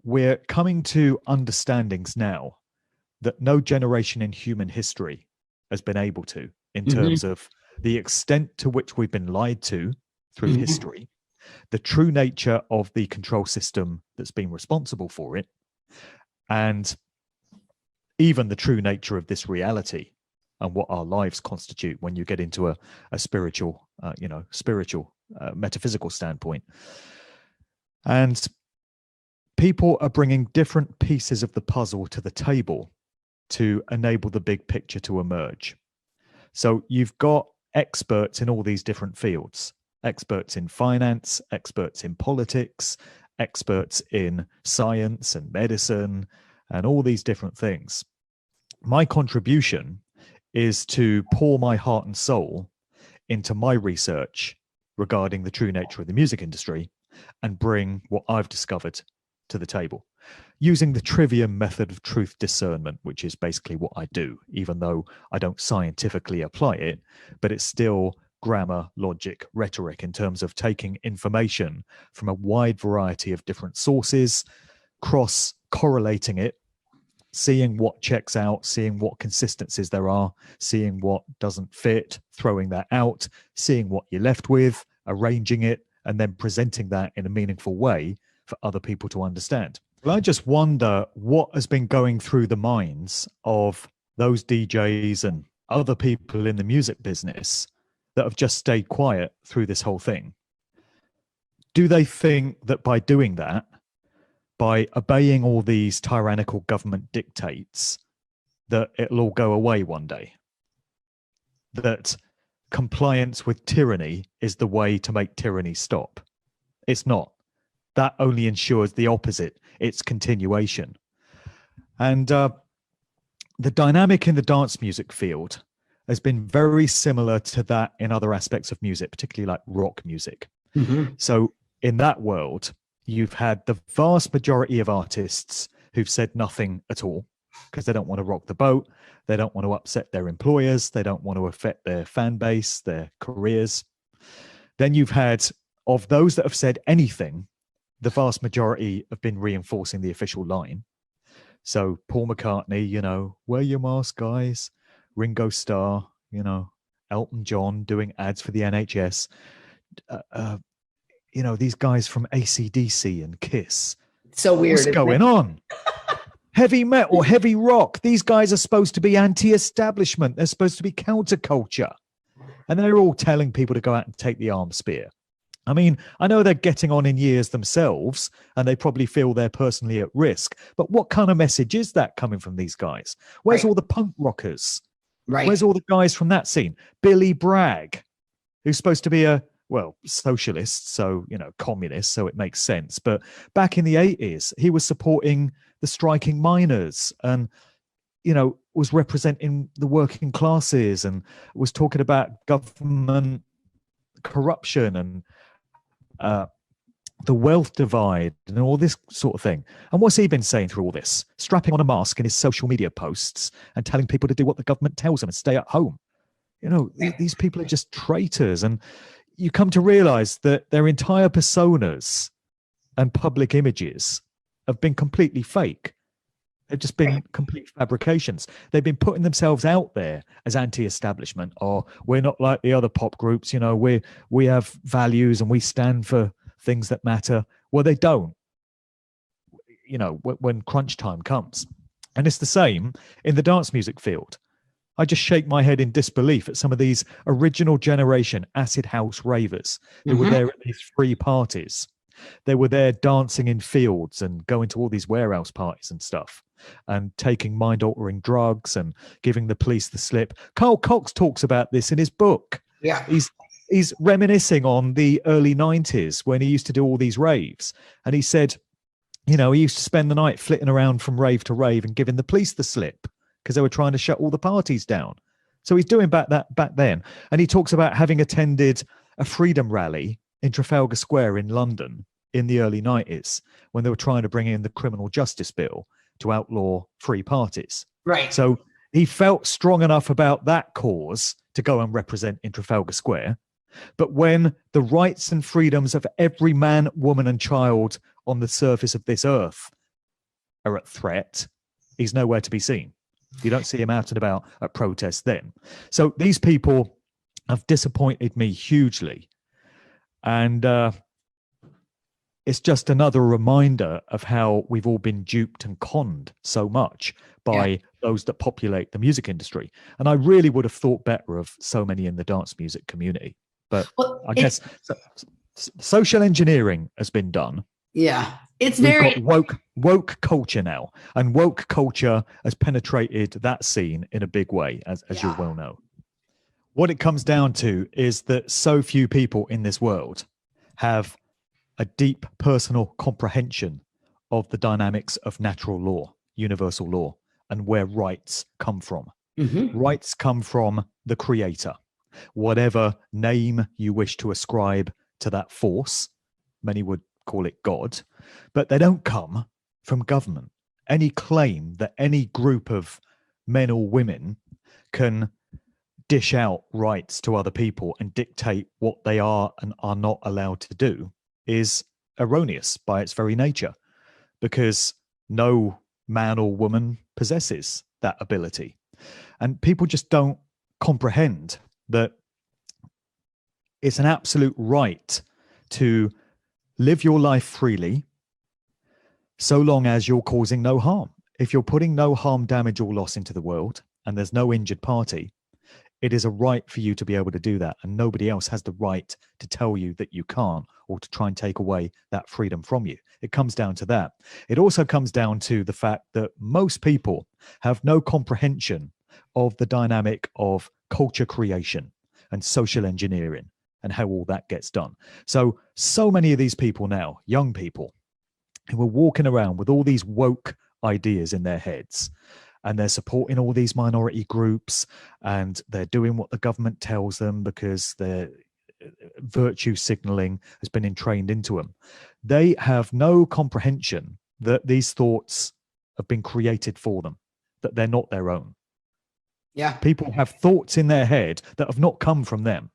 we're coming to understandings now that no generation in human history has been able to, in terms of the extent to which we've been lied to through history, the true nature of the control system that's been responsible for it, and even the true nature of this reality and what our lives constitute when you get into a spiritual, metaphysical standpoint. And people are bringing different pieces of the puzzle to the table to enable the big picture to emerge. So you've got experts in all these different fields, experts in finance, experts in politics, experts in science and medicine, and all these different things. My contribution is to pour my heart and soul into my research regarding the true nature of the music industry and bring what I've discovered to the table using the trivium method of truth discernment, which is basically what I do, even though I don't scientifically apply it, but it's still grammar, logic, rhetoric in terms of taking information from a wide variety of different sources, cross-correlating it, seeing what checks out, seeing what consistencies there are, seeing what doesn't fit, throwing that out, seeing what you're left with, arranging it, and then presenting that in a meaningful way for other people to understand. Well, I just wonder what has been going through the minds of those DJs and other people in the music business that have just stayed quiet through this whole thing. Do they think that by doing that, by obeying all these tyrannical government dictates, that it'll all go away one day? That compliance with tyranny is the way to make tyranny stop? It's not. That only ensures the opposite, its continuation. And the dynamic in the dance music field has been very similar to that in other aspects of music, particularly like rock music. So in that world, you've had the vast majority of artists who've said nothing at all because they don't want to rock the boat. They don't want to upset their employers. They don't want to affect their fan base, their careers. Then you've had, of those that have said anything, the vast majority have been reinforcing the official line. So Paul McCartney, wear your mask, guys. Ringo Starr, Elton John doing ads for the NHS. These guys from AC/DC and Kiss. So weird. What's going on? Heavy metal, heavy rock. These guys are supposed to be anti-establishment. They're supposed to be counterculture. And they're all telling people to go out and take the armed spear. I mean, I know they're getting on in years themselves, and they probably feel they're personally at risk. But what kind of message is that coming from these guys? Where's all the punk rockers? Right. Where's all the guys from that scene? Billy Bragg, who's supposed to be a socialist, so, communist, so it makes sense. But back in the 80s, he was supporting the striking miners and, was representing the working classes and was talking about government corruption and the wealth divide and all this sort of thing. And what's he been saying through all this? Strapping on a mask in his social media posts and telling people to do what the government tells them and stay at home. These people are just traitors. And you come to realize that their entire personas and public images have been completely fake. They've just been complete fabrications. They've been putting themselves out there as anti-establishment, or we're not like the other pop groups, we have values and we stand for things that matter. Well, they don't, when crunch time comes. And it's the same in the dance music field. I just shake my head in disbelief at some of these original generation acid house ravers who were there at these free parties. They were there dancing in fields and going to all these warehouse parties and stuff and taking mind-altering drugs and giving the police the slip. Carl Cox talks about this in his book. Yeah. He's reminiscing on the early 90s when he used to do all these raves. And he said, he used to spend the night flitting around from rave to rave and giving the police the slip because they were trying to shut all the parties down. So he's doing that back then. And he talks about having attended a freedom rally in Trafalgar Square in London in the early 90s when they were trying to bring in the criminal justice bill to outlaw free parties. Right. So he felt strong enough about that cause to go and represent in Trafalgar Square. But when the rights and freedoms of every man, woman, and child on the surface of this earth are at threat, he's nowhere to be seen. You don't see him out and about at protests then. So these people have disappointed me hugely. And it's just another reminder of how we've all been duped and conned so much by those that populate the music industry. And I really would have thought better of so many in the dance music community. But I guess social engineering has been done. Yeah. We've got woke culture now, and woke culture has penetrated that scene in a big way, as you well know. What it comes down to is that so few people in this world have a deep personal comprehension of the dynamics of natural law, universal law, and where rights come from. Mm-hmm. Rights come from the creator, whatever name you wish to ascribe to that force. Many would call it God, but they don't come from government. Any claim that any group of men or women can dish out rights to other people and dictate what they are and are not allowed to do is erroneous by its very nature, because no man or woman possesses that ability. And people just don't comprehend that it's an absolute right to live your life freely, so long as you're causing no harm. If you're putting no harm, damage, or loss into the world, and there's no injured party, it is a right for you to be able to do that. And nobody else has the right to tell you that you can't, or to try and take away that freedom from you. It comes down to that. It also comes down to the fact that most people have no comprehension of the dynamic of culture creation and social engineering and how all that gets done. So many of these people now, young people, who are walking around with all these woke ideas in their heads, and they're supporting all these minority groups, and they're doing what the government tells them because their virtue signaling has been entrained into them. They have no comprehension that these thoughts have been created for them, that they're not their own. Yeah. People have thoughts in their head that have not come from them.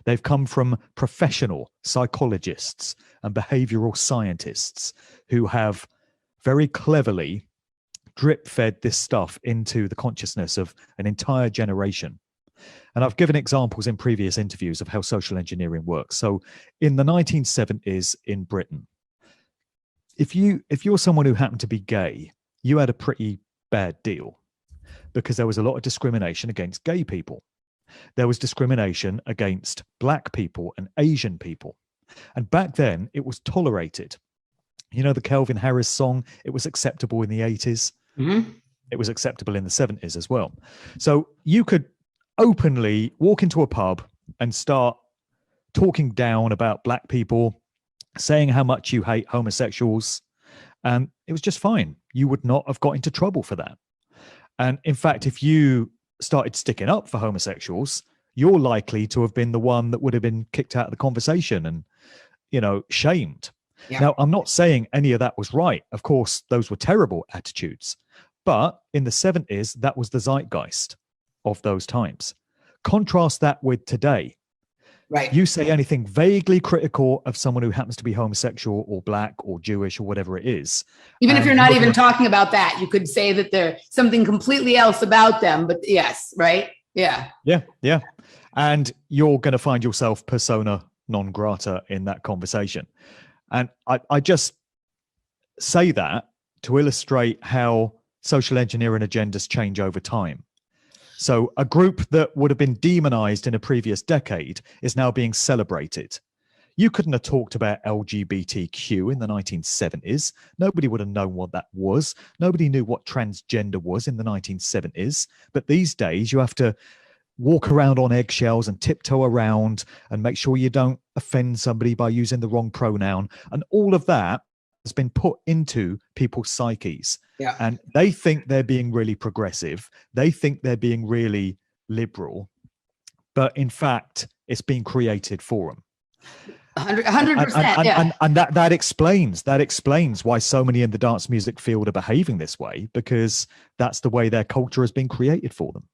They've come from professional psychologists and behavioral scientists who have very cleverly drip-fed this stuff into the consciousness of an entire generation. And I've given examples in previous interviews of how social engineering works. So in the 1970s in Britain, if you're someone who happened to be gay, you had a pretty bad deal, because there was a lot of discrimination against gay people. There was discrimination against black people and Asian people. And back then it was tolerated. You know, the Calvin Harris song, it was acceptable in the 80s. Mm-hmm. It was acceptable in the 70s as well. So you could openly walk into a pub and start talking down about black people, saying how much you hate homosexuals, and it was just fine. You would not have got into trouble for that. And in fact, if you started sticking up for homosexuals, you're likely to have been the one that would have been kicked out of the conversation and, shamed. Yeah. Now, I'm not saying any of that was right. Of course, those were terrible attitudes. But in the 70s, that was the zeitgeist of those times. Contrast that with today. Right. You say anything vaguely critical of someone who happens to be homosexual or black or Jewish or whatever it is. Even if you're not even talking about that, you could say that there's something completely else about them. But yes, right? Yeah. Yeah. And you're going to find yourself persona non grata in that conversation. And I just say that to illustrate how social engineering agendas change over time. So a group that would have been demonized in a previous decade is now being celebrated. You couldn't have talked about LGBTQ in the 1970s. Nobody would have known what that was. Nobody knew what transgender was in the 1970s. But these days, you have to walk around on eggshells and tiptoe around and make sure you don't offend somebody by using the wrong pronoun. And all of that has been put into people's psyches. Yeah. And they think they're being really progressive. They think they're being really liberal. But in fact, it's being created for them. 100%. And that explains why so many in the dance music field are behaving this way, because that's the way their culture has been created for them.